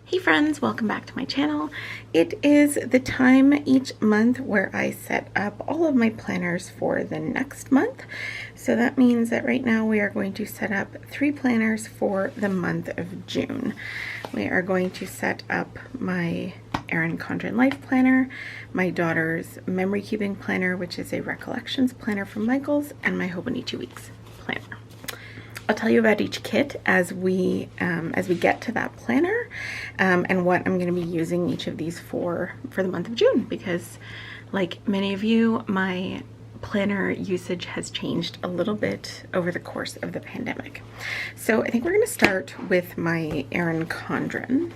Hey friends, welcome back to my channel. It is the time each month where I set up all of my planners for the next month. So that means that right now we are going to set up 3 planners for the month of June. We are going to set up my Erin Condren Life Planner, my daughter's memory keeping planner, which is a Recollections planner from Michaels, and my Hobonichi Weeks planner. I'll tell you about each kit as we get to that planner, and what I'm going to be using each of these for the month of June, because like many of you, my planner usage has changed a little bit over the course of the pandemic. So I think we're going to start with my Erin Condren.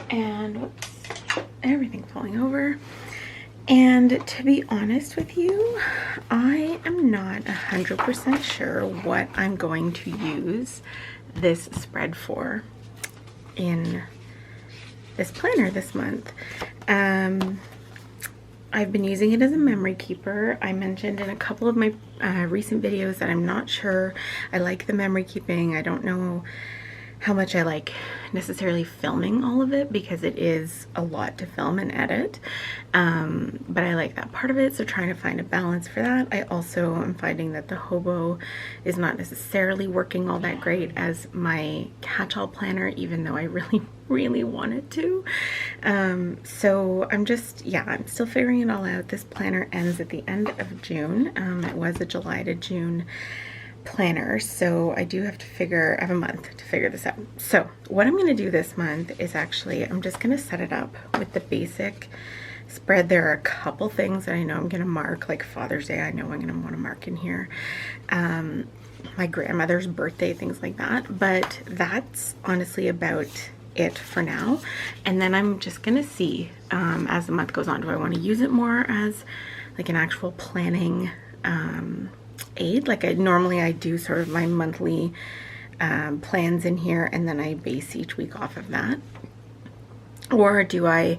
And whoops, everything's falling over. And to be honest with you, I am not 100% sure what I'm going to use this spread for in this planner this month. I've been using it as a memory keeper. I mentioned in a couple of my recent videos that I'm not sure I like the memory keeping. I don't know how much I like necessarily filming all of it, because it is a lot to film and edit, but I like that part of it, so trying to find a balance for that. I also am finding that the Hobo is not necessarily working all that great as my catch-all planner, even though I really want it to. So I'm still figuring it all out. This planner ends at the end of June. It was a July to June planner, so I do have to I have a month to figure this out. So what I'm going to do this month is I'm just going to set it up with the basic spread. There are a couple things that I know I'm going to mark, like Father's Day. I know I'm going to want to mark in here, my grandmother's birthday, things like that, but that's honestly about it for now. And then I'm just going to see as the month goes on, do I want to use it more as like an actual planning aid? Like I do sort of my monthly plans in here, and then I base each week off of that. Or do I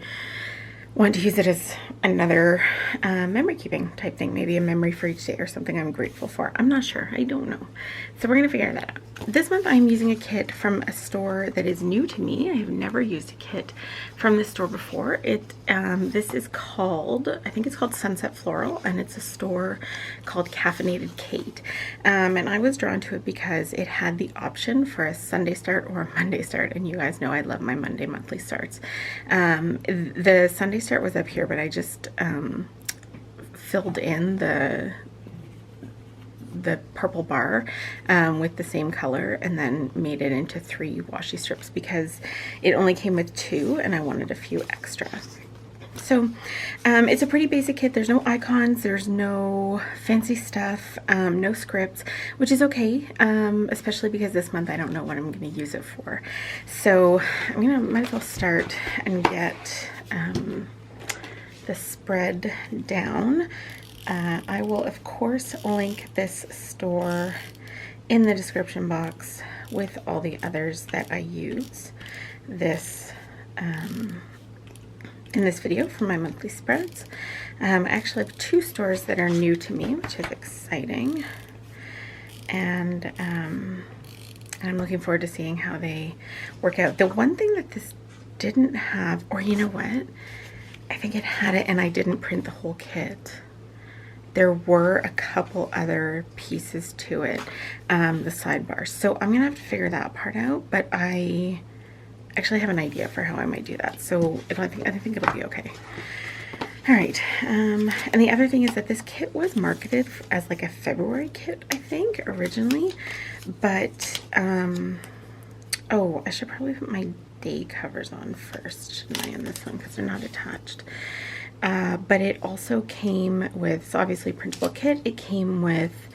want to use it as another memory keeping type thing, maybe a memory for each day or something I'm grateful for? I'm not sure. I don't know. So we're gonna figure that out. This month I'm using a kit from a store that is new to me. I have never used a kit from this store before. This is called, I think it's called Sunset Floral, and it's a store called Caffeinated Kate. And I was drawn to it because it had the option for a Sunday start or a Monday start, and you guys know I love my Monday monthly starts. The Sunday start was up here, but I just filled in the purple bar with the same color, and then made it into 3 washi strips because it only came with 2 and I wanted a few extra. So it's a pretty basic kit. There's no icons, there's no fancy stuff, no scripts, which is okay, especially because this month I don't know what I'm going to use it for. So might as well start and get the spread down. I will of course link this store in the description box with all the others that I use in this video for my monthly spreads. I actually have 2 stores that are new to me, which is exciting, and I'm looking forward to seeing how they work out. The one thing that this didn't have, or you know what, I think it had it and I didn't print the whole kit. There were a couple other pieces to it, the sidebars. So I'm gonna have to figure that part out, but I actually have an idea for how I might do that. So I think it'll be okay. All right, and the other thing is that this kit was marketed as like a February kit, I think, originally, but oh, I should probably put my day covers on first, shouldn't I, in this one, because they're not attached. But it also came with, so obviously printable kit, it came with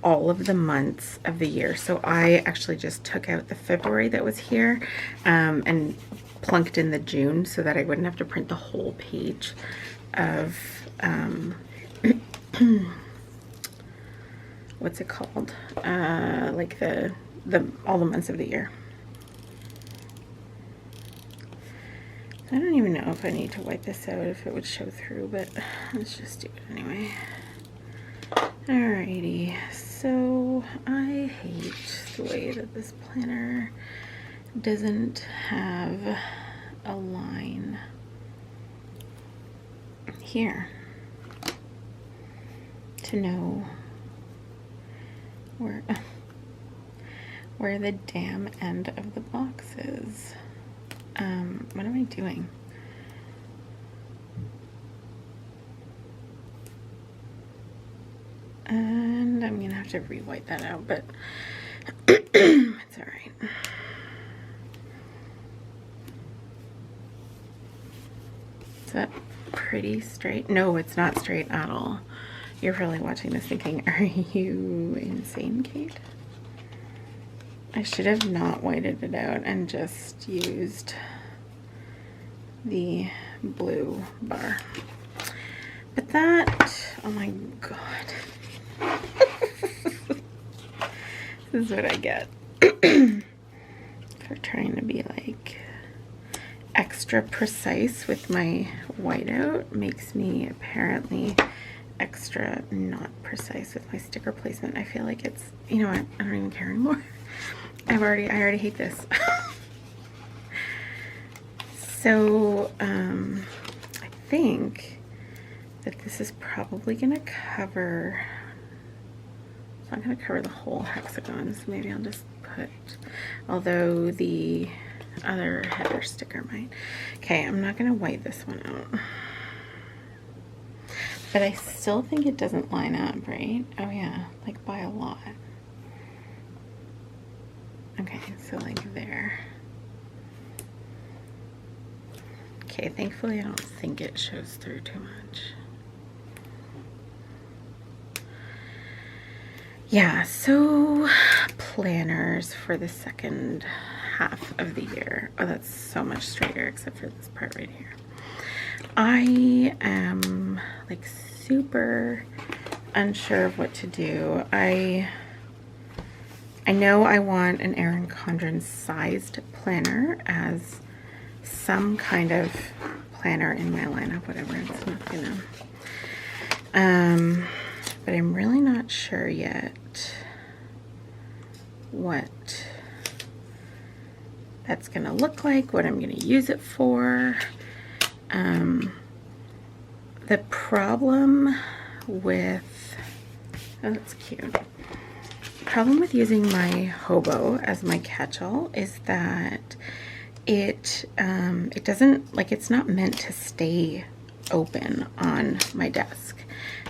all of the months of the year. So I actually just took out the February that was here and plunked in the June so that I wouldn't have to print the whole page of what's it called, like all the months of the year. I don't even know if I need to wipe this out, if it would show through, but let's just do it anyway. Alrighty, so I hate the way that this planner doesn't have a line here to know where the damn end of the box is. What am I doing? And I'm gonna have to rewrite that out, but it's all right. Is that pretty straight? No, it's not straight at all. You're probably watching this thinking, are you insane, Kate? I should have not whited it out and just used the blue bar. But that, oh my god. This is what I get for trying to be like extra precise with my whiteout. Makes me apparently extra not precise with my sticker placement. I feel like it's, you know what, I don't even care anymore. I already hate this. So I think that this is probably gonna cover, it's not gonna cover the whole hexagon, so maybe I'll just put, although the other header sticker might. Okay, I'm not gonna white this one out, but I still think it doesn't line up, right? Oh yeah, like by a lot. Okay, so like there. Okay, thankfully I don't think it shows through too much. Yeah, so planners for the second half of the year. Oh, that's so much straighter except for this part right here. I am like super unsure of what to do. I know I want an Erin Condren sized planner as some kind of planner in my lineup, whatever. It's not gonna. But I'm really not sure yet what that's gonna look like, what I'm gonna use it for. The problem with, oh, that's cute. The problem with using my hobo as my catch-all is that it doesn't, like, it's not meant to stay open on my desk,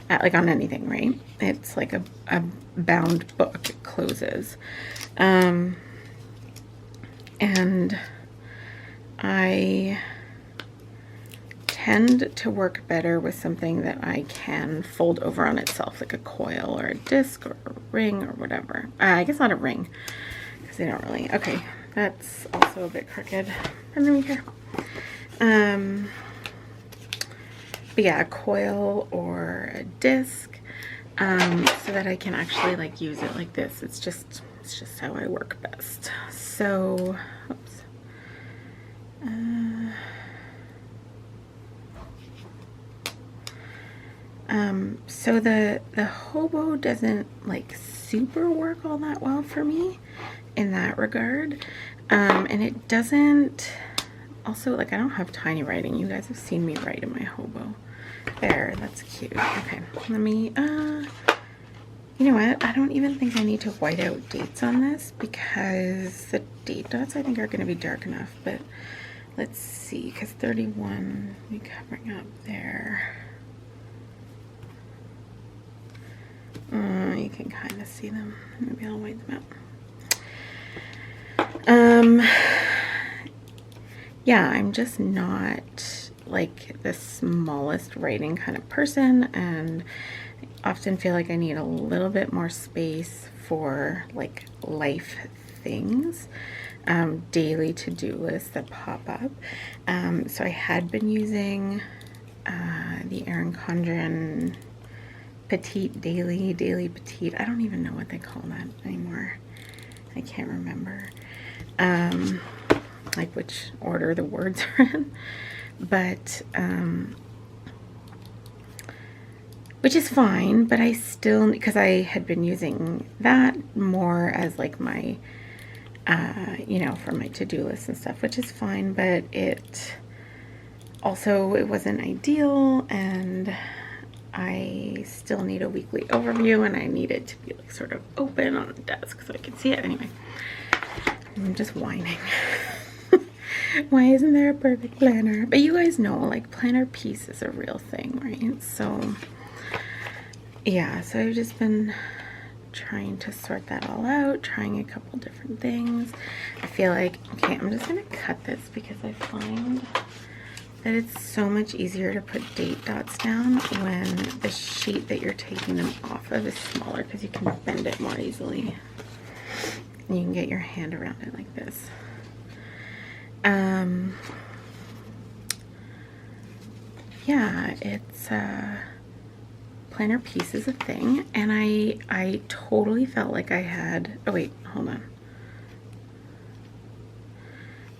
like on anything, right? It's like a bound book, it closes. And I tend to work better with something that I can fold over on itself, like a coil or a disc or a ring or whatever. I guess not a ring, because they don't really, okay, that's also a bit crooked. I don't really care. But yeah, a coil or a disc, so that I can actually like use it like this. It's just how I work best. So, oops. So the hobo doesn't like super work all that well for me in that regard. And it doesn't, also, like, I don't have tiny writing. You guys have seen me write in my hobo. There, that's cute. Okay, let me, you know what? I don't even think I need to white out dates on this because the date dots I think are going to be dark enough. But let's see, because 31 will be covering up there. You can kind of see them. Maybe I'll white them out. Yeah, I'm just not like the smallest writing kind of person, and I often feel like I need a little bit more space for like life things, daily to-do lists that pop up. So I had been using the Erin Condren Petite Daily Petite. I don't even know what they call that anymore. I can't remember. Like which order the words are in, but which is fine, but I still, because I had been using that more as like my, you know, for my to-do list and stuff, which is fine, but it wasn't ideal, and I still need a weekly overview, and I need it to be like sort of open on the desk so I can see it. Anyway, I'm just whining. Why isn't there a perfect planner? But you guys know, like, planner piece is a real thing, right? So yeah, so I've just been trying to sort that all out, trying a couple different things. I feel like, okay, I'm just gonna cut this because I find that it's so much easier to put date dots down when the sheet that you're taking them off of is smaller, because you can bend it more easily. And you can get your hand around it like this. Yeah, it's planner piece is a thing, and I totally felt like I had, oh wait, hold on.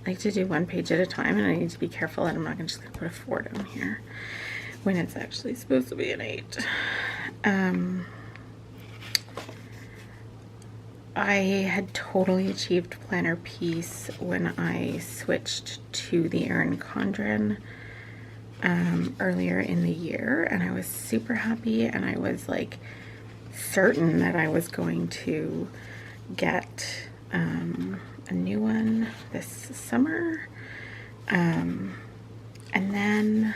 I like to do one page at a time, and I need to be careful that I'm not just gonna put a 4 down here when it's actually supposed to be an 8. I had totally achieved planner piece when I switched to the Erin Condren earlier in the year, and I was super happy, and I was like certain that I was going to get a new one this summer, and then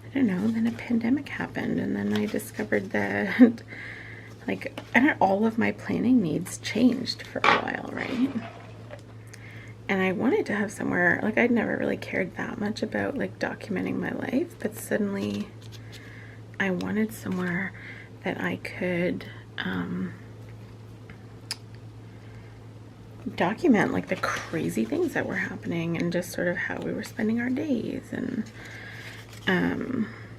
I don't know, then a pandemic happened, and then I discovered that like all of my planning needs changed for a while, right? And I wanted to have somewhere, like, I'd never really cared that much about like documenting my life, but suddenly I wanted somewhere that I could document like the crazy things that were happening, and just sort of how we were spending our days, and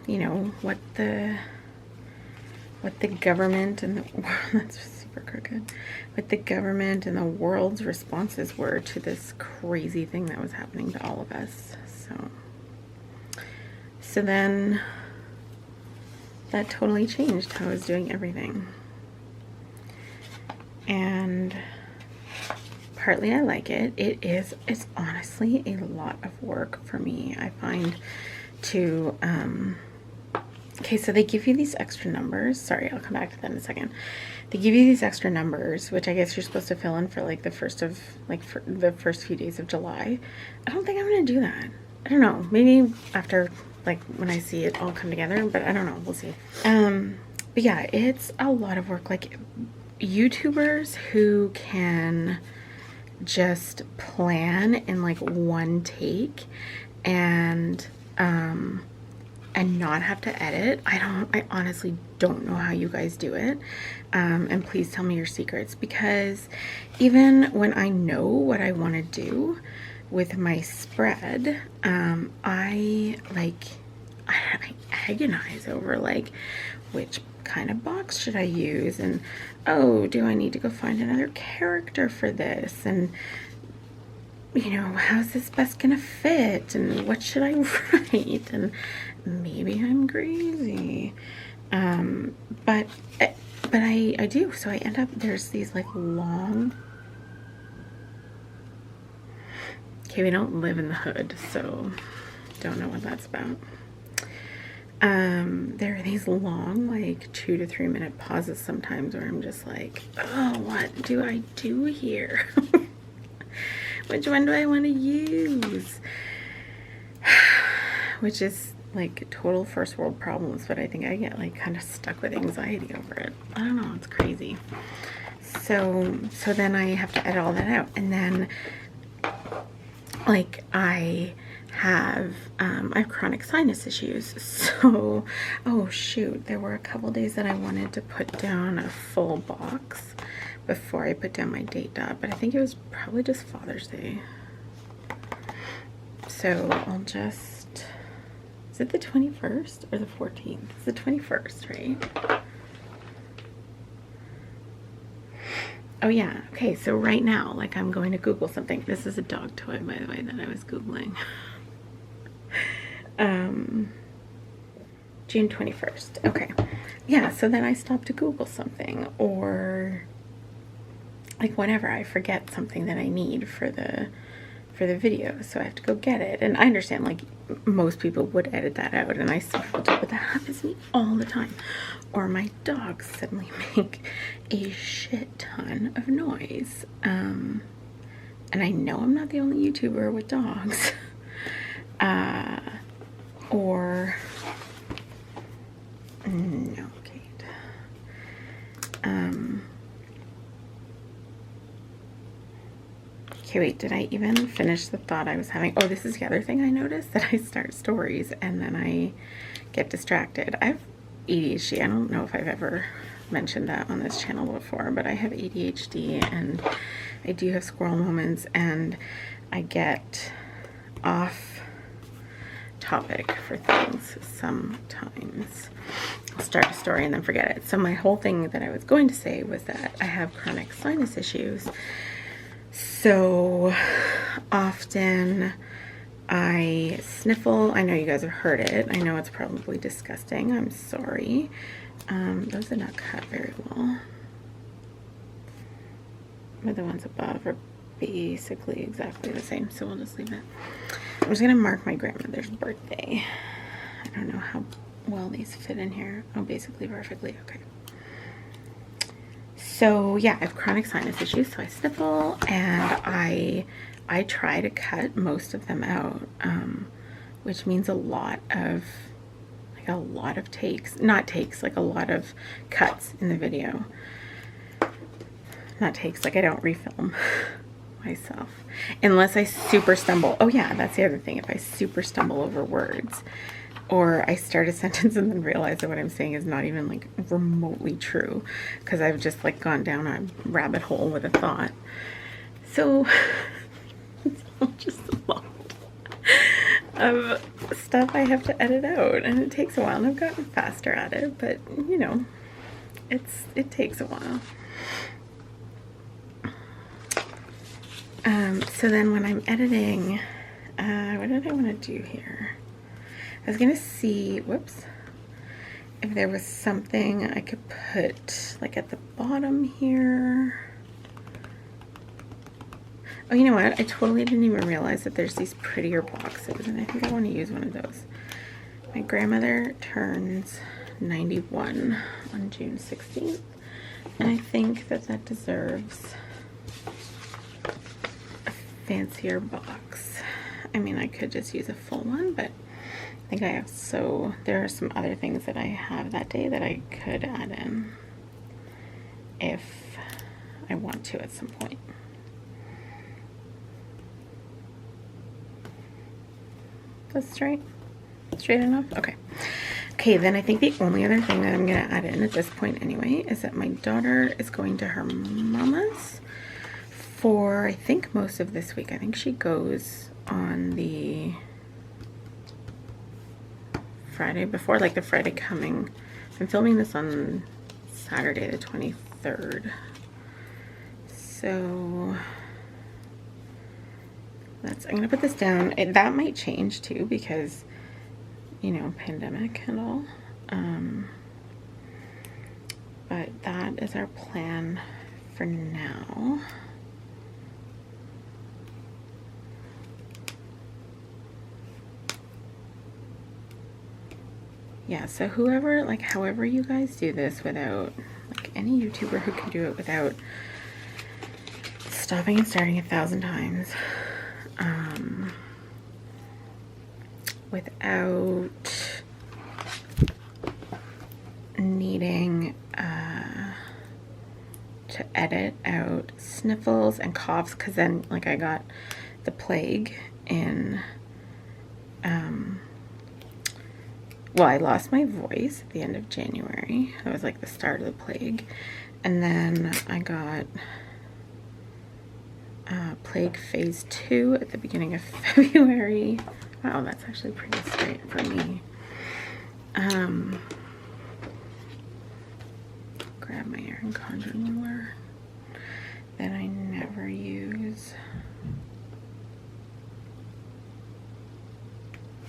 you know, what the government and the that's super crooked, what the government and the world's responses were to this crazy thing that was happening to all of us. So then that totally changed how I was doing everything, and partly I like it. It's honestly a lot of work for me, I find, to okay, so they give you these extra numbers. Sorry, I'll come back to that in a second. They give you these extra numbers, which I guess you're supposed to fill in for like the first few days of July. I don't think I'm gonna do that. I don't know, maybe after, like, when I see it all come together, but I don't know, we'll see. But yeah, it's a lot of work. Like, YouTubers who can just plan in like one take and not have to edit. I honestly don't know how you guys do it. And please tell me your secrets, because even when I know what I want to do with my spread, I agonize over like which kind of box should I use, and oh, do I need to go find another character for this, and you know, how's this best gonna fit, and what should I write, and maybe I'm crazy, but I do, so I end up, there's these like long, okay, we don't live in the hood, so don't know what that's about. There are these long, like 2 to 3 minute pauses sometimes where I'm just like, oh, what do I do here? Which one do I want to use? Which is like total first world problems, but I think I get like kind of stuck with anxiety over it. I don't know, it's crazy. So then I have to edit all that out, and then like I have chronic sinus issues, so oh shoot, there were a couple days that I wanted to put down a full box before I put down my date dot, but I think it was probably just Father's Day, so I'll just, is it the 21st or the 14th? It's the 21st, right? Oh yeah, okay, so right now, like, I'm going to Google something. This is a dog toy, by the way, that I was Googling. June 21st. Okay. Yeah, so then I stop to Google something, or like whenever I forget something that I need for the video, so I have to go get it. And I understand, like, most people would edit that out, and I still have to, but that happens to me all the time. Or my dogs suddenly make a shit ton of noise. And I know I'm not the only YouTuber with dogs. Or no, Kate. Okay, wait, did I even finish the thought I was having? Oh, this is the other thing I noticed, that I start stories and then I get distracted. I have ADHD. I don't know if I've ever mentioned that on this channel before, but I have ADHD and I do have squirrel moments, and I get off topic for things sometimes. I'll start a story and then forget it. So my whole thing that I was going to say was that I have chronic sinus issues. So often I sniffle. I know you guys have heard it. I know it's probably disgusting. I'm sorry. Those did not cut very well. But the ones above are basically exactly the same, so we'll just leave it. I'm just gonna mark my grandmother's birthday. I don't know how well these fit in here. Oh, basically perfectly. Okay. So yeah, I have chronic sinus issues, so I sniffle, and I try to cut most of them out, which means a lot of takes, not takes, like a lot of cuts in the video. Not takes, like I don't refilm myself unless I super stumble. Oh yeah, that's the other thing. If I super stumble over words, or I start a sentence and then realize that what I'm saying is not even like remotely true because I've just like gone down a rabbit hole with a thought. So it's just a lot of stuff I have to edit out, and it takes a while, and I've gotten faster at it, but you know, it takes a while. So then when I'm editing, what did I want to do here? I was gonna see, whoops, if there was something I could put like at the bottom here. Oh, you know what? I totally didn't even realize that there's these prettier boxes, and I think I want to use one of those. My grandmother turns 91 on June 16th, and I think that that deserves a fancier box. I mean, I could just use a full one, but I think I have, so there are some other things that I have that day that I could add in if I want to at some point. That's straight enough? Okay. Okay, then I think the only other thing that I'm gonna add in at this point anyway is that my daughter is going to her mama's for, I think, most of this week. I think she goes on the Friday before, like the Friday coming. I'm filming this on Saturday the 23rd. So I'm gonna put this down. That might change too because, you know, pandemic and all. But that is our plan for now. Yeah, so whoever, like, however you guys do this without, like, any YouTuber who can do it without stopping and starting 1,000 times, without needing to edit out sniffles and coughs, because then, like, I got the plague in, well, I lost my voice at the end of January. That was like the start of the plague. And then I got plague phase 2 at the beginning of February. Wow, that's actually pretty straight for me. Grab my Erin Condren ruler that I never use.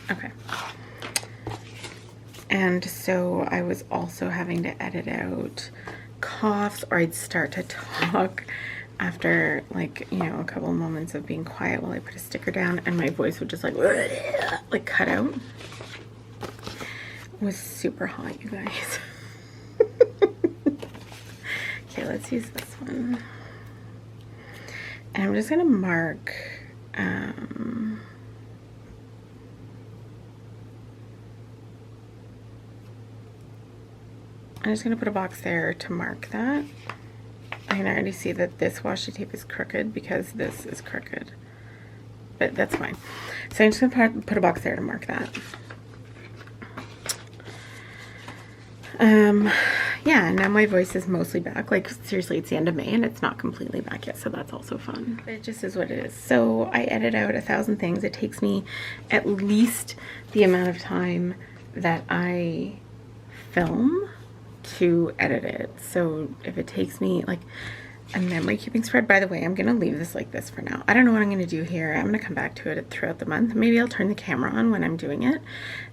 Okay. And so I was also having to edit out coughs, or I'd start to talk after, like, you know, a couple of moments of being quiet while I put a sticker down, and my voice would just like cut out. It was super hot, you guys. Okay, let's use this one. And I'm just gonna mark I'm just gonna put a box there to mark that. I can already see that this washi tape is crooked because this is crooked, but that's fine. So I'm just gonna put a box there to mark that. Yeah, now my voice is mostly back. Like, seriously, it's the end of May and it's not completely back yet, so that's also fun. It just is what it is. So I edit out 1,000 things. It takes me at least the amount of time that I film to edit it. So if it takes me like a memory keeping spread, by the way, I'm gonna leave this like this for now. I don't know what I'm gonna do here. I'm gonna come back to it throughout the month. Maybe I'll turn the camera on when I'm doing it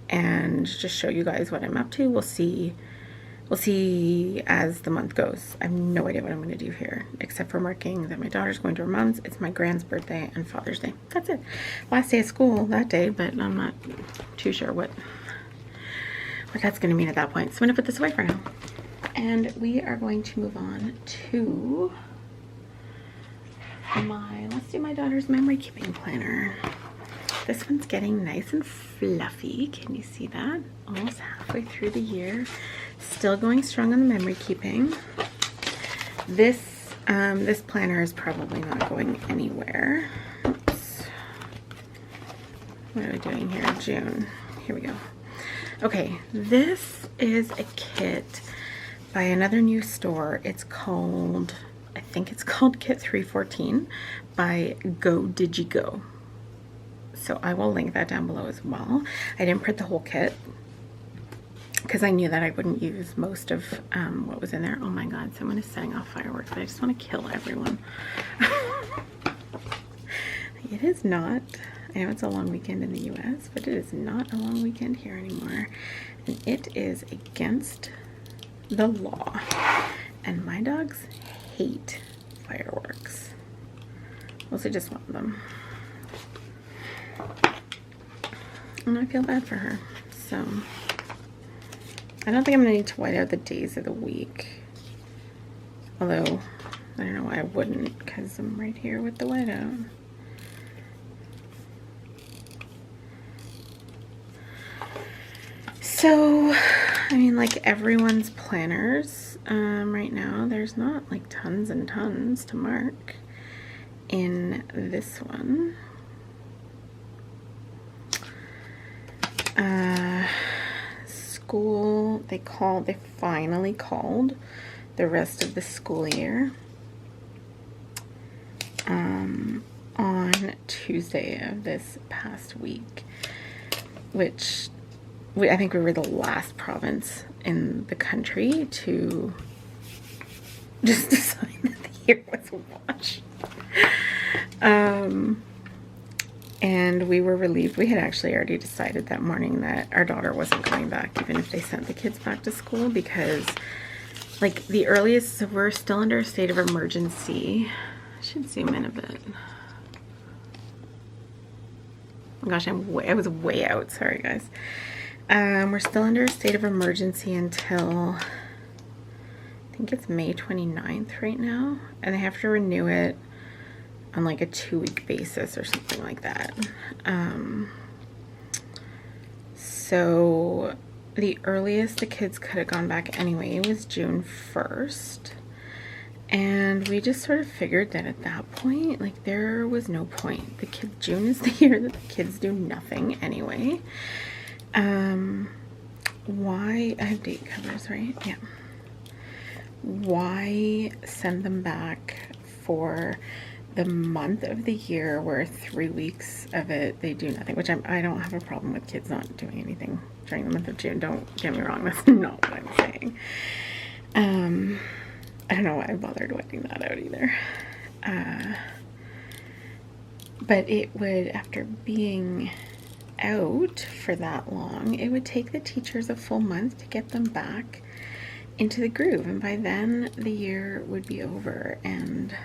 and just show you guys what I'm up to. We'll see as the month goes. I have no idea what I'm gonna do here, except for marking that my daughter's going to her mom's, it's my grand's birthday, and Father's Day. That's it. Last day of school that day, but I'm not too sure what that's gonna mean at that point. So I'm gonna put this away for now. And we are going to move on to let's do my daughter's memory keeping planner. This one's getting nice and fluffy. Can you see that? Almost halfway through the year. Still going strong on the memory keeping. This planner is probably not going anywhere. Oops. What are we doing here? June. Here we go. Okay, this is a kit by another new store. It's called, I think it's called Kit 314 by Go Digigo. So I will link that down below as well. I didn't print the whole kit because I knew that I wouldn't use most of what was in there. Oh my god, someone is setting off fireworks. I just want to kill everyone. It is not, I know it's a long weekend in the US, but it is not a long weekend here anymore. And it is against the law. And my dogs hate fireworks. Mostly just one of them. And I feel bad for her. So I don't think I'm gonna need to white out the days of the week. Although I don't know why I wouldn't, because I'm right here with the whiteout. So, I mean, like everyone's planners right now, there's not like tons and tons to mark in this one. School, they finally called the rest of the school year on Tuesday of this past week, which I think we were the last province in the country to just decide that the year was washed. And we were relieved. We had actually already decided that morning that our daughter wasn't coming back, even if they sent the kids back to school, because like the earliest, so we're still under a state of emergency. I should zoom in a bit. Oh gosh, I was way out. Sorry, guys. We're still under a state of emergency until I think it's May 29th right now, and they have to renew it on like a 2-week basis or something like that. So the earliest the kids could have gone back anyway was June 1st. And we just sort of figured that at that point, like there was no point. June is the year that the kids do nothing anyway. Why, I have date covers, right? Yeah. Why send them back for the month of the year where 3 weeks of it they do nothing, which I don't have a problem with kids not doing anything during the month of June. Don't get me wrong, that's not what I'm saying. I don't know why I bothered writing that out either. But it would, after being out for that long, it would take the teachers a full month to get them back into the groove, and by then the year would be over, and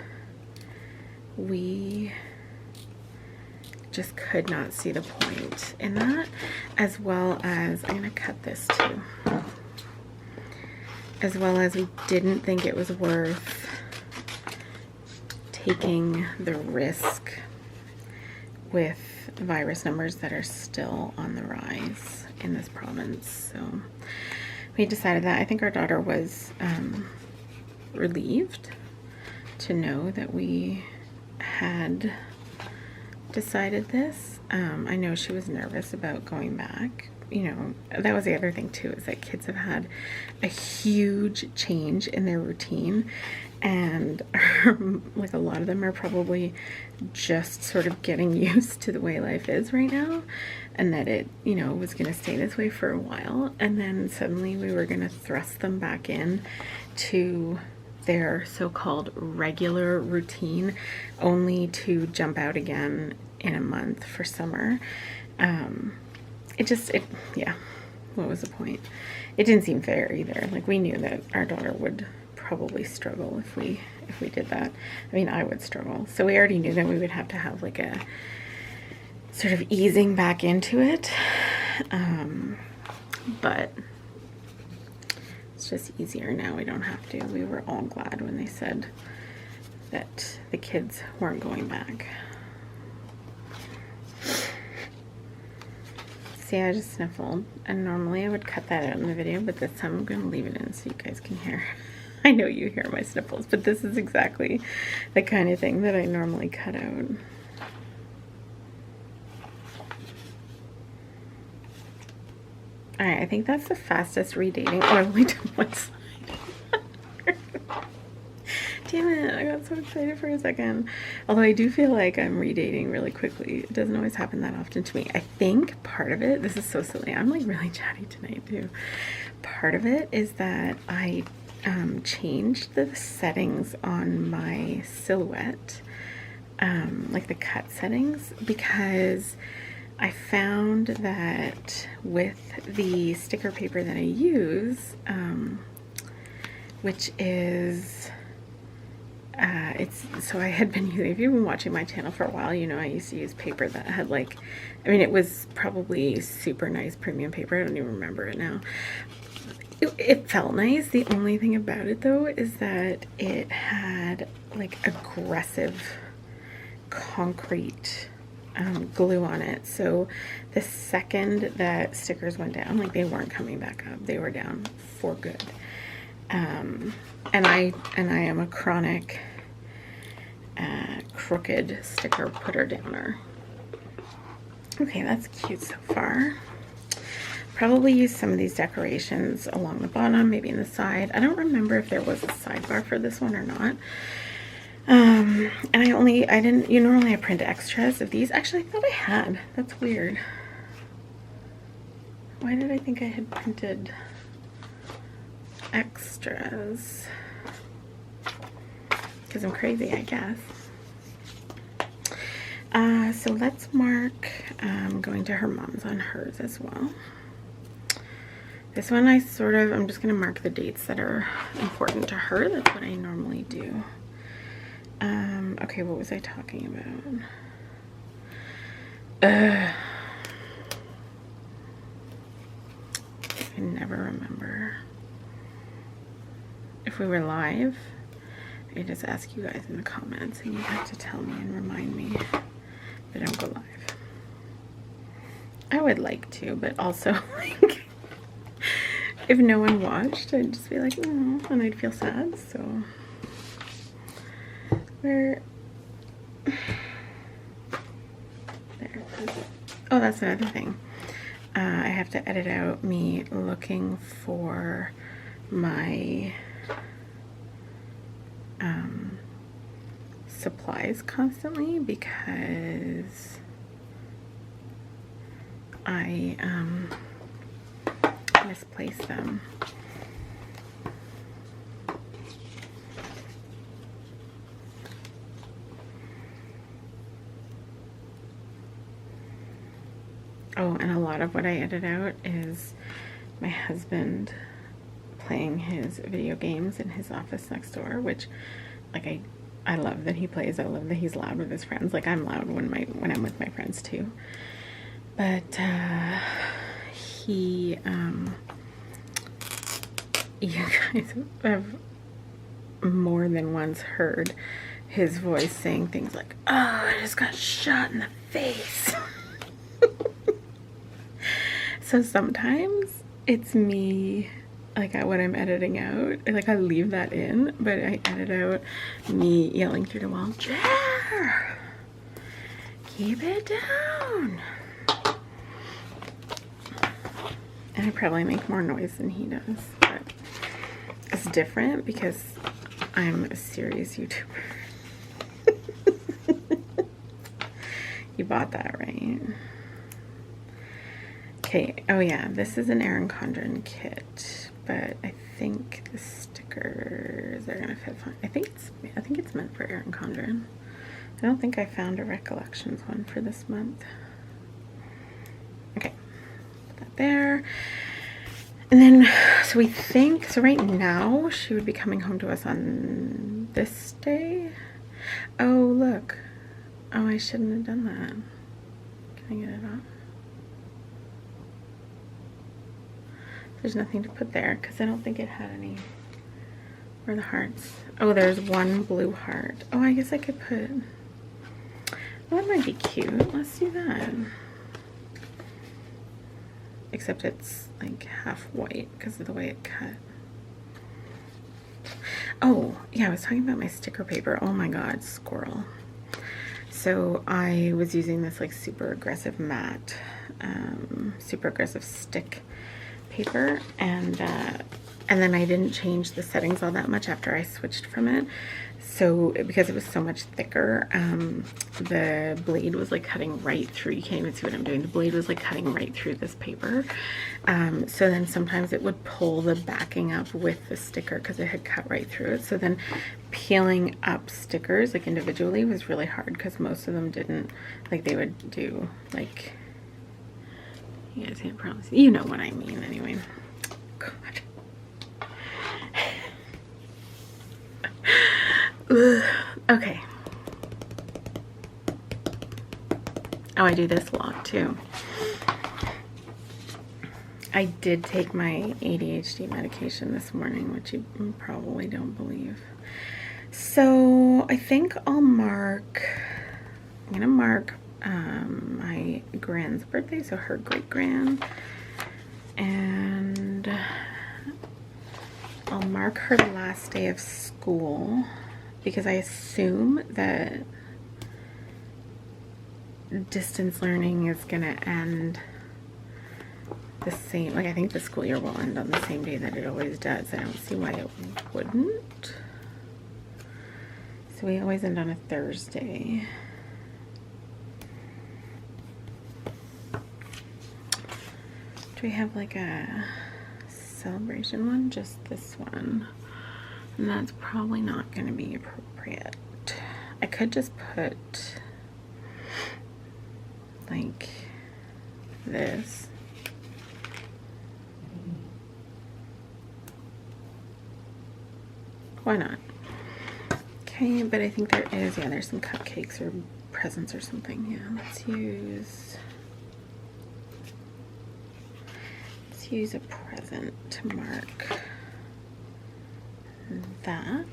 we just could not see the point in that, as well as, I'm gonna cut this too, as well as we didn't think it was worth taking the risk with virus numbers that are still on the rise in this province. So we decided that. I think our daughter was relieved to know that we had decided this. I know she was nervous about going back. You know, that was the other thing too, is that kids have had a huge change in their routine, and like a lot of them are probably just sort of getting used to the way life is right now, and that it, you know, was going to stay this way for a while, and then suddenly we were going to thrust them back in to their so-called regular routine, only to jump out again in a month for summer. Yeah, what was the point? It didn't seem fair either. Like, we knew that our daughter would probably struggle if we did that. I mean, I would struggle. So we already knew that we would have to have like a sort of easing back into it. But it's just easier now. We don't have to. We were all glad when they said that the kids weren't going back. See, I just sniffled, and normally I would cut that out in the video, but this time I'm going to leave it in so you guys can hear. I know you hear my sniffles, but this is exactly the kind of thing that I normally cut out. Alright, I think that's the fastest redating. Oh, I only did one side. Damn it, I got so excited for a second. Although I do feel like I'm redating really quickly. It doesn't always happen that often to me. I think part of it, this is so silly, I'm like really chatty tonight too. Part of it is that I changed the settings on my silhouette, like the cut settings, because I found that with the sticker paper that I use, which is so I had been using, if you've been watching my channel for a while, you know I used to use paper that had like, I mean, it was probably super nice premium paper. I don't even remember it now. It felt nice. The only thing about it though is that it had like aggressive concrete glue on it. So the second that stickers went down, like they weren't coming back up. They were down for good. And I am a chronic crooked sticker putter downer. Okay, that's cute so far. Probably use some of these decorations along the bottom, maybe in the side. I don't remember if there was a sidebar for this one or not. And I didn't, you know, normally I print extras of these. Actually, I thought I had. That's weird. Why did I think I had printed extras? Because I'm crazy, I guess. So let's mark going to her mom's on hers as well. This one I'm just going to mark the dates that are important to her. That's what I normally do. Okay, what was I talking about? I can never remember. If we were live, I just ask you guys in the comments and you have to tell me and remind me that I don't go live. I would like to, but also like if no one watched, I'd just be like, oh, and I'd feel sad. So where there. Oh, that's another thing. I have to edit out me looking for my supplies constantly because I misplace them. Oh, and a lot of what I edit out is my husband playing his video games in his office next door, which, like, I love that he plays. I love that he's loud with his friends. Like, I'm loud when I'm with my friends too. But he you guys have more than once heard his voice saying things like, "Oh, I just got shot in the face." So sometimes it's me, like, when I'm editing out, like, I leave that in, but I edit out me yelling through the wall, "Jer, keep it down." And I probably make more noise than he does, but it's different because I'm a serious YouTuber. You bought that, right? Okay, oh yeah, this is an Erin Condren kit, but I think the stickers are gonna fit fine. I think it's meant for Erin Condren. I don't think I found a Recollections one for this month. Okay, put that there. And then, so we think, so right now she would be coming home to us on this day. Oh, look. Oh, I shouldn't have done that. Can I get it off? There's nothing to put there because I don't think it had any. Where are the hearts? Oh, there's one blue heart. Oh, I guess I could put, well, that might be cute. Let's do that. Except it's like half white because of the way it cut. Oh, yeah, I was talking about my sticker paper. Oh my God, squirrel. So I was using this like super aggressive matte, super aggressive stick paper, and then I didn't change the settings all that much after I switched from it. So because it was so much thicker, the blade was like cutting right through. You can't even see what I'm doing. The blade was like cutting right through this paper. So then sometimes it would pull the backing up with the sticker because it had cut right through it. So then peeling up stickers like individually was really hard because most of them didn't, like, they would do like, you guys can't probably see, you know what I mean anyway. God. Okay. Oh, I do this vlog too. I did take my ADHD medication this morning, which you probably don't believe. So I think I'm gonna mark my grand's birthday, so her great-grand, and I'll mark her last day of school because I assume that distance learning is gonna end the same, like, I think the school year will end on the same day that it always does. I don't see why it wouldn't. So we always end on a Thursday. Do we have like a celebration one? Just this one. And that's probably not going to be appropriate. I could just put like this. Why not? Okay, but I think there is, yeah, there's some cupcakes or presents or something. Yeah, let's use a present to mark that.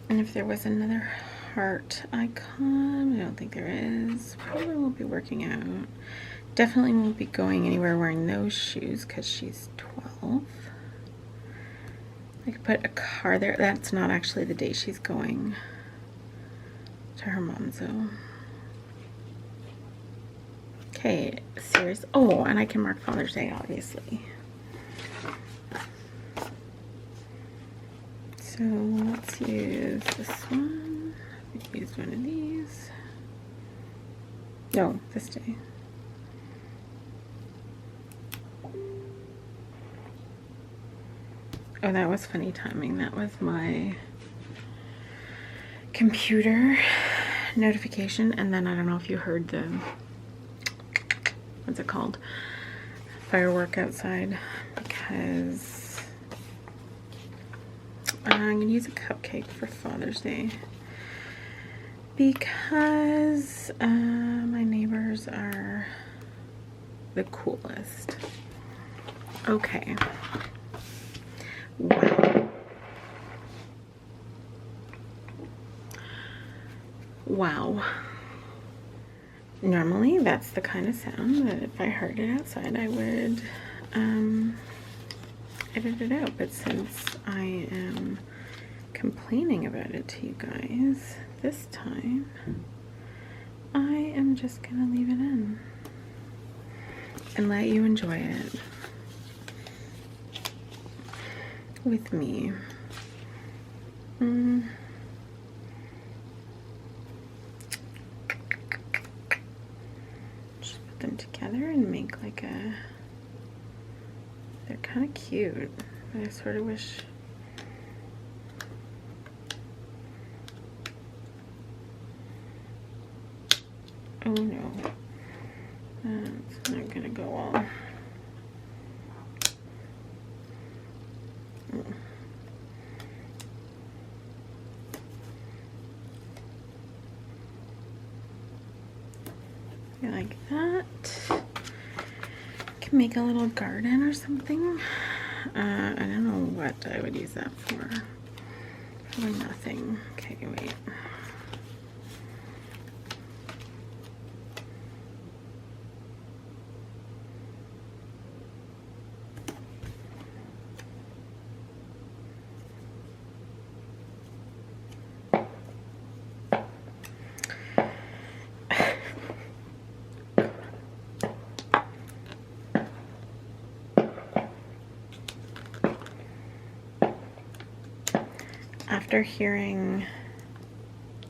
And if there was another heart icon, I don't think there is. Probably won't be working out. Definitely won't be going anywhere wearing those shoes because she's 12. I could put a car there. That's not actually the day she's going to her mom's though. Okay, serious. Oh, and I can mark Father's Day, obviously. So let's use this one. We used one of these. No, this day. Oh, that was funny timing. That was my computer notification, and then I don't know if you heard the what's it called? Firework outside, because I'm gonna use a cupcake for Father's Day because my neighbors are the coolest. Okay. Wow. Wow. Normally that's the kind of sound that if I heard it outside I would edit it out, but since I am complaining about it to you guys this time, I am just gonna leave it in and let you enjoy it with me. Just put them together and make like a, they're kind of cute, but I sort of wish, oh no, that's not gonna go well. Like that. Can make a little garden or something. I don't know what I would use that for. Probably nothing. Okay, wait. After hearing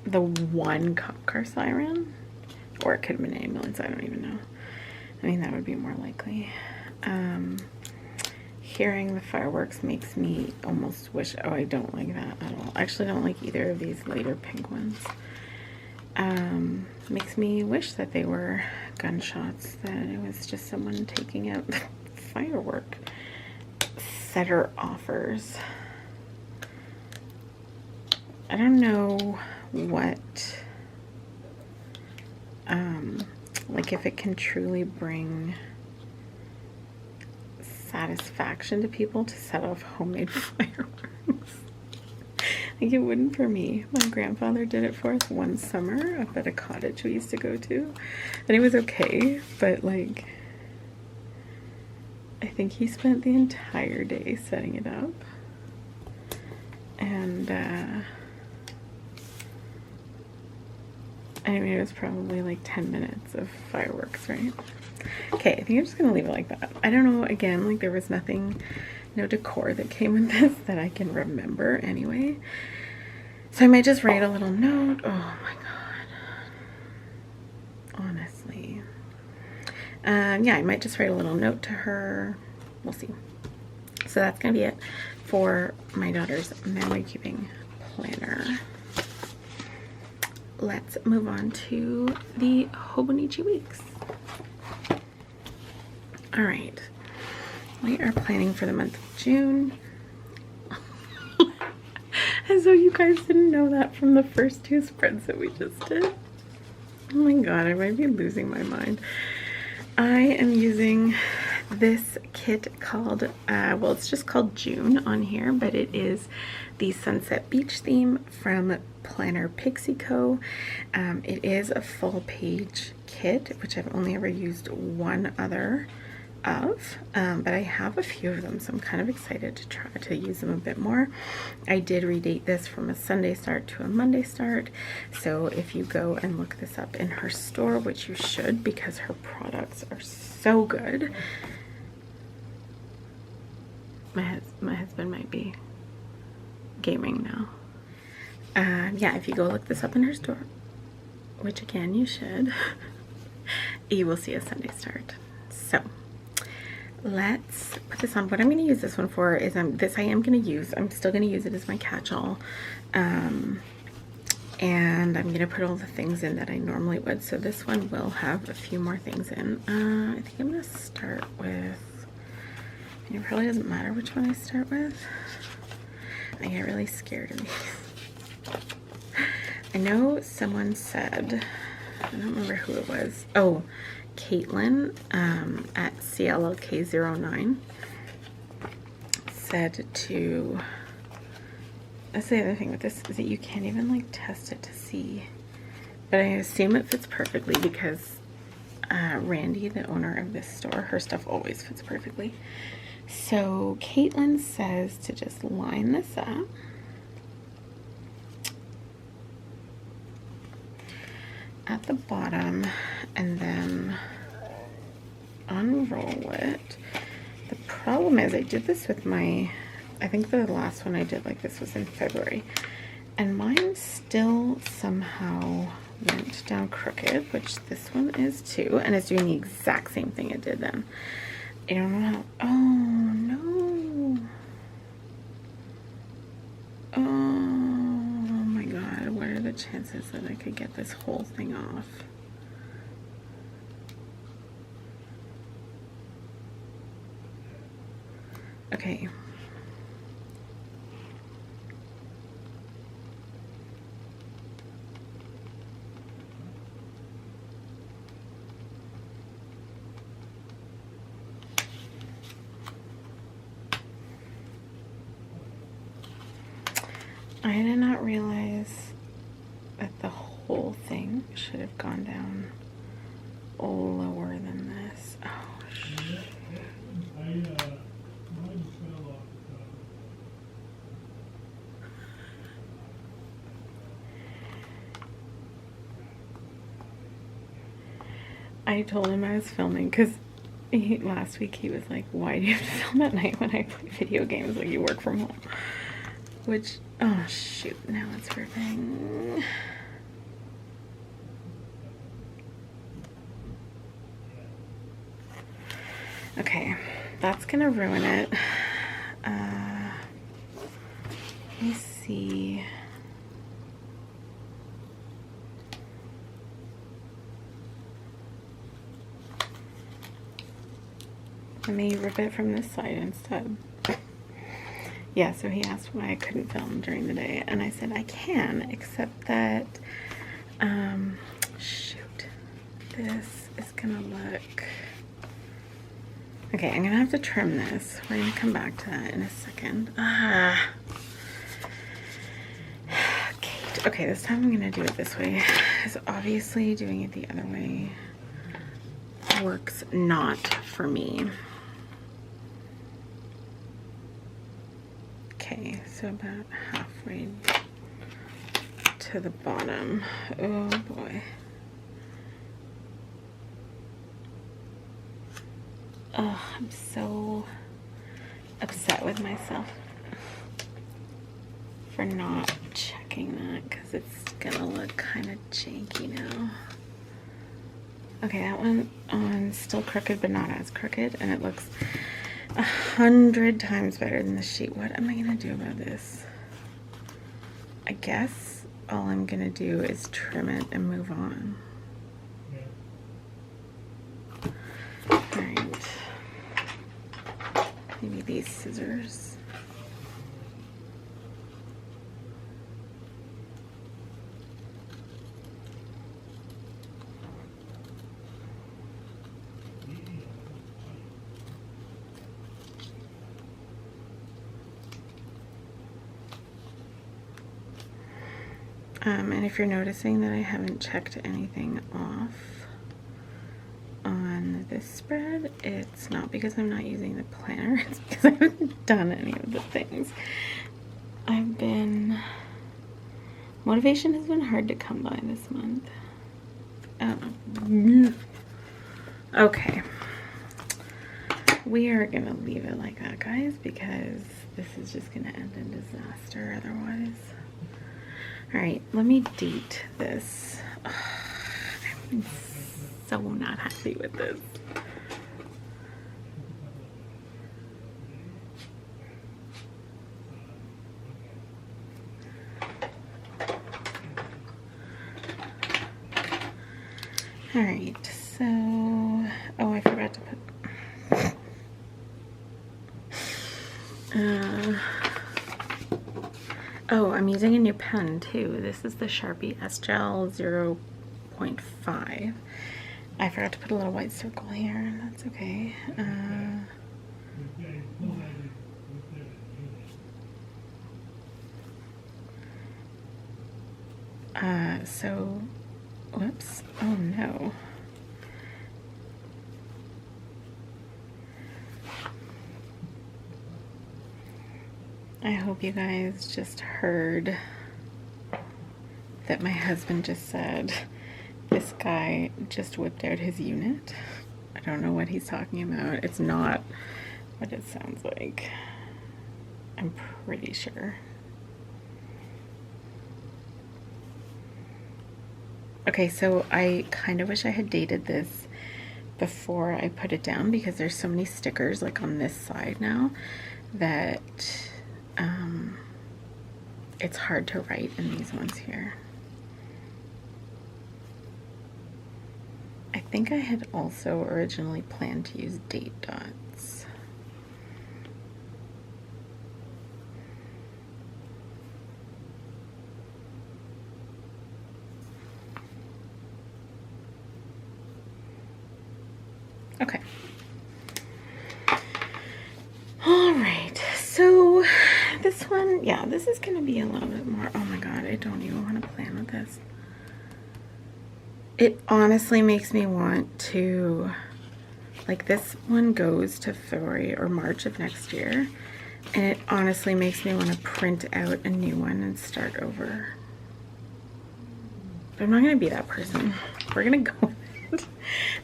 the one cop car siren, or it could have been an ambulance, I don't even know. I mean, that would be more likely. Hearing the fireworks makes me almost wish, oh, I don't like that at all. I actually don't like either of these later pink ones. Makes me wish that they were gunshots, that it was just someone taking out firework setter offers. I don't know what, like if it can truly bring satisfaction to people to set off homemade fireworks. Like it wouldn't for me. My grandfather did it for us one summer up at a cottage we used to go to, and it was okay, but like I think he spent the entire day setting it up, and I mean, it was probably like 10 minutes of fireworks, right? Okay, I think I'm just gonna leave it like that. I don't know, again, like there was nothing, no decor that came with this that I can remember anyway. So I might just write a little note. Oh my God. Honestly. Yeah, I might just write a little note to her. We'll see. So that's gonna be it for my daughter's memory keeping planner. Let's move on to the Hobonichi Weeks. All right, we are planning for the month of June. As though you guys didn't know that from the first two spreads that we just did. Oh my God, I might be losing my mind. I am using this kit called, well, it's just called June on here, but it is the Sunset Beach theme from Planner Pixie Co. It is a full page kit, which I've only ever used one other of, but I have a few of them, so I'm kind of excited to try to use them a bit more. I did redate this from a Sunday start to a Monday start, so if you go and look this up in her store, which you should because her products are so good. My husband might be gaming now. Yeah, if you go look this up in her store, which again you should, you will see a Sunday start. So let's put this on. What I'm going to use this one for is I'm still going to use it as my catch-all. and I'm gonna put all the things in that I normally would. So this one will have a few more things in. I think I'm gonna start with, it probably doesn't matter which one I start with. I get really scared of these. I know someone said, I don't remember who it was. Oh, Caitlin at CLLK09 said to, that's the other thing with this, is that you can't even like test it to see. But I assume it fits perfectly because Randy, the owner of this store, her stuff always fits perfectly. So Caitlin says to just line this up. At the bottom and then unroll it. The problem is I did this with my, I think the last one I did like this was in February, and mine still somehow went down crooked, which this one is too, and it's doing the exact same thing it did then. I don't know how, oh no. Oh my god, what are the chances that I could get this whole thing off? Okay. I did not realize that the whole thing should have gone down lower than this. Oh, shit. I told him I was filming because last week he was like, why do you have to film at night when I play video games? Like, you work from home. Which, oh shoot, now it's ripping. Okay, that's gonna ruin it. Let me see. Let me rip it from this side instead. Yeah, so he asked why I couldn't film during the day, and I said I can, except that, shoot, this is gonna look, okay, I'm gonna have to trim this. We're gonna come back to that in a second. Kate. Okay, this time I'm gonna do it this way, because obviously doing it the other way works not for me. Okay, so about halfway to the bottom. Oh boy. Oh, I'm so upset with myself for not checking that because it's gonna look kind of janky now. Okay, that one's still crooked, but not as crooked, and it looks 100 times better than the sheet. What am I gonna do about this? I guess all I'm gonna do is trim it and move on. Alright. Maybe these scissors. And if you're noticing that I haven't checked anything off on this spread, it's not because I'm not using the planner, it's because I haven't done any of the things. Motivation has been hard to come by this month. Okay. We are gonna leave it like that, guys, because this is just gonna end in disaster otherwise. Alright, let me date this. I'm so not happy with this. All right, so, oh, I forgot to put, oh, I'm using a new pen too. This is the Sharpie S-Gel 0.5. I forgot to put a little white circle here. That's okay. So, whoops. Oh no. I hope you guys just heard that my husband just said this guy just whipped out his unit. I don't know what he's talking about. It's not what it sounds like. I'm pretty sure. Okay, so I kind of wish I had dated this before I put it down because there's so many stickers like on this side now that it's hard to write in these ones here. I think I had also originally planned to use date dots. Okay. All right, so this one, yeah, this is gonna be a little bit more, oh my god, I don't even want to plan with this. It honestly makes me want to, like, this one goes to February or March of next year, and it honestly makes me want to print out a new one and start over. But I'm not gonna be that person. We're gonna go with it.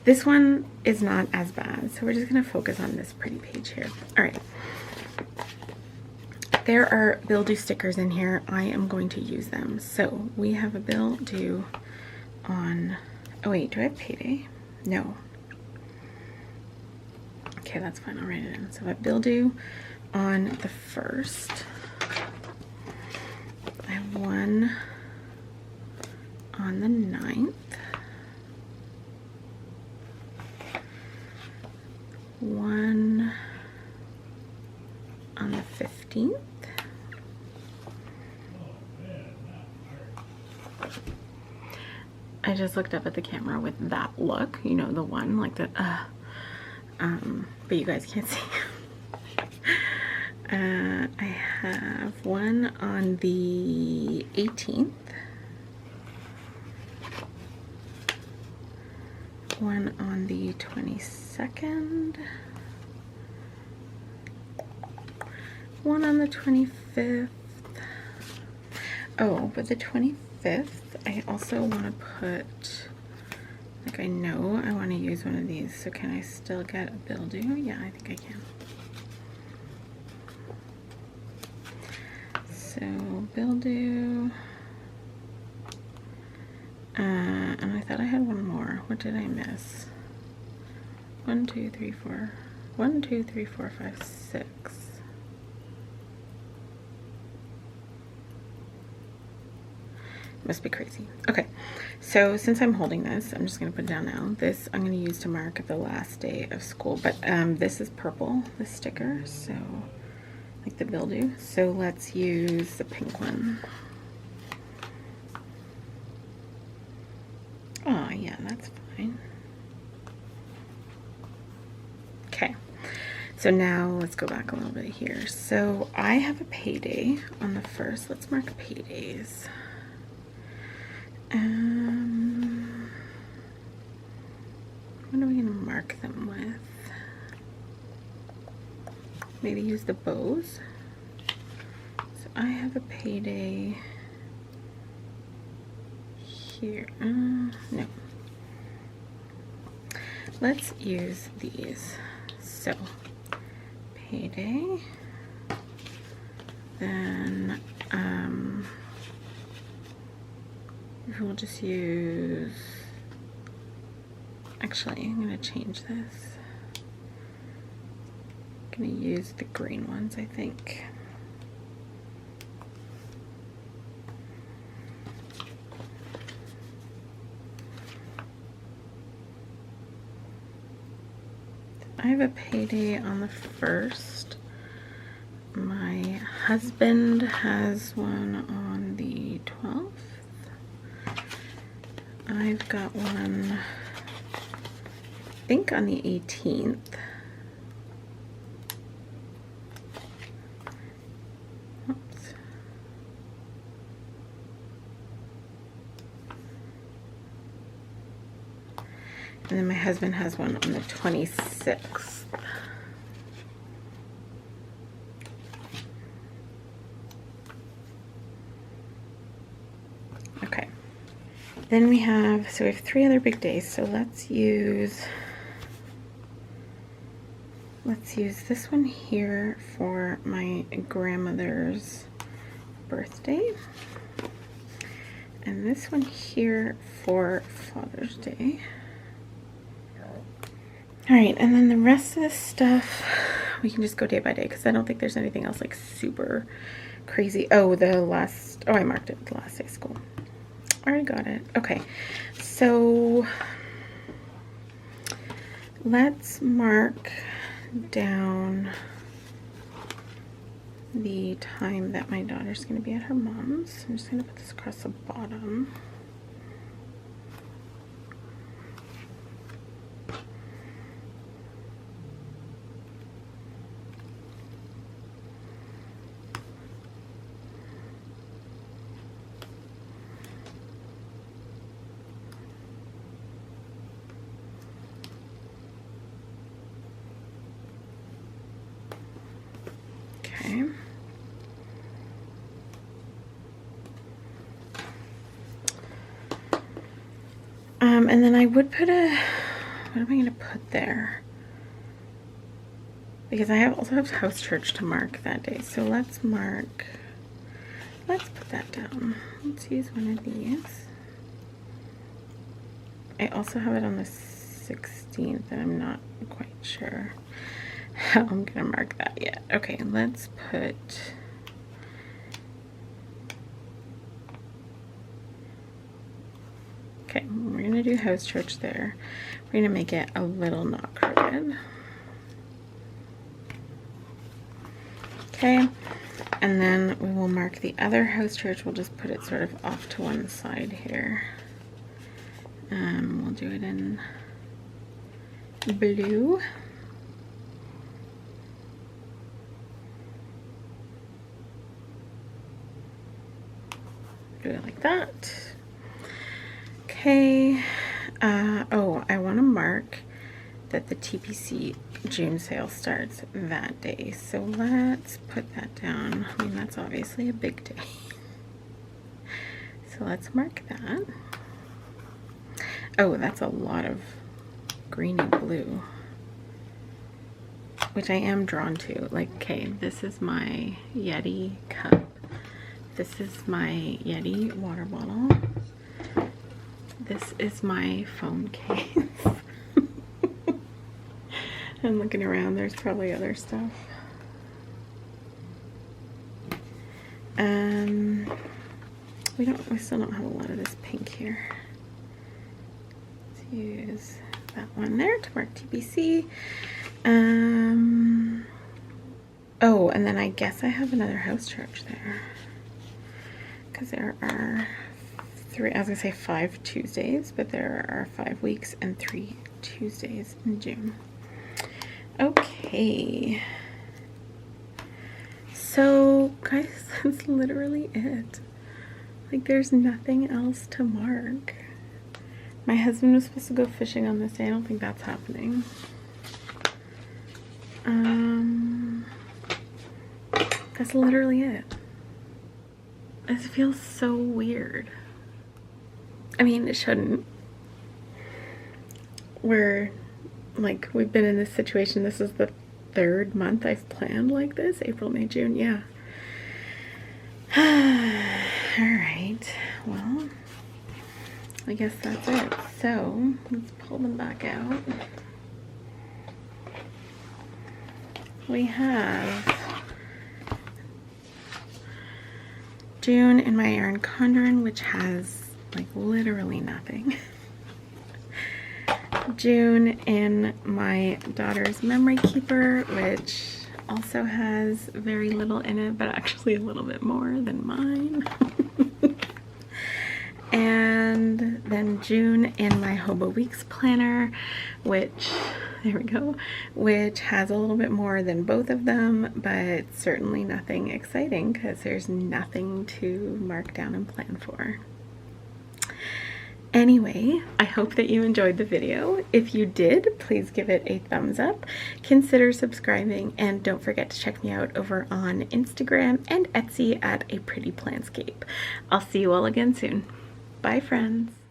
This one is not as bad, so we're just gonna focus on this pretty page here. All right. There are bill due stickers in here. I am going to use them. So we have a bill due on, oh wait, do I have payday? No. Okay, that's fine, I'll write it in. So I have bill due on the 1st. I have one on the 9th. One on the 15th. I just looked up at the camera with that look, you know, the one like that, but you guys can't see. I have one on the 18th, one on the 22nd, one on the 25th. Oh, but the 25th, I also want to put, like, I know I want to use one of these, so can I still get a bill due? Yeah, I think I can. So, bill due, and I thought I had one more. What did I miss? 1, 2, 3, 4. 1, 2, 3, 4, 5, 6. Must be crazy. Okay, so since I'm holding this, I'm just going to put it down now. This I'm going to use to mark the last day of school, but this is purple, the sticker, so like the bill due. So let's use the pink one. Oh yeah, that's fine. Okay, so now let's go back a little bit here. So I have a payday on the 1st. Let's mark paydays. What are we going to mark them with? Maybe use the bows. So I have a payday here. No. Let's use these. So, payday. Then, we'll just use, actually, I'm going to change this. I'm going to use the green ones, I think. I have a payday on the 1st. My husband has one on the 12th. I've got one, I think, on the 18th. Oops. And then my husband has one on the 26th. Okay. Then we have 3 other big days. So let's use this one here for my grandmother's birthday. And this one here for Father's Day. All right, and then the rest of this stuff, we can just go day by day because I don't think there's anything else like super crazy. Oh, I marked it, the last day of school. I already got it. Okay, so let's mark down the time that my daughter's going to be at her mom's. I'm just going to put this across the bottom. Okay. And then I would put what am I going to put there? Because I also have house church to mark that day. So let's put that down. Let's use one of these. I also have it on the 16th and I'm not quite sure how I'm gonna mark that yet. Okay, let's put okay, we're gonna do house church there. We're gonna make it a little not crooked. Okay, and then we will mark the other house church. We'll just put it sort of off to one side here. We'll do it in blue. Do it like that. Okay. Oh, I want to mark that the TPC June sale starts that day. So let's put that down. I mean, that's obviously a big day. So let's mark that. Oh, that's a lot of green and blue, which I am drawn to. Like, okay, this is my Yeti cup. This is my Yeti water bottle. This is my phone case. I'm looking around, there's probably other stuff. We still don't have a lot of this pink here. Let's use that one there to mark TBC. Oh, and then I guess I have another house church there. Because there are 5 Tuesdays, but there are 5 weeks and 3 Tuesdays in June. Okay. So, guys, that's literally it. Like, there's nothing else to mark. My husband was supposed to go fishing on this day. I don't think that's happening. That's literally it. It feels so weird. I mean, it shouldn't. We've been in this situation. This is the 3rd month I've planned like this. April, May, June, yeah. Alright, well, I guess that's it. So, let's pull them back out. We have June in my Erin Condren, which has like literally nothing. June in my daughter's memory keeper, which also has very little in it, but actually a little bit more than mine. And then June in my Hobonichi Weeks planner, which, there we go, which has a little bit more than both of them, but certainly nothing exciting because there's nothing to mark down and plan for. Anyway, I hope that you enjoyed the video. If you did, please give it a thumbs up, consider subscribing, and don't forget to check me out over on Instagram and Etsy at A Pretty Planscape. I'll see you all again soon. Bye, friends.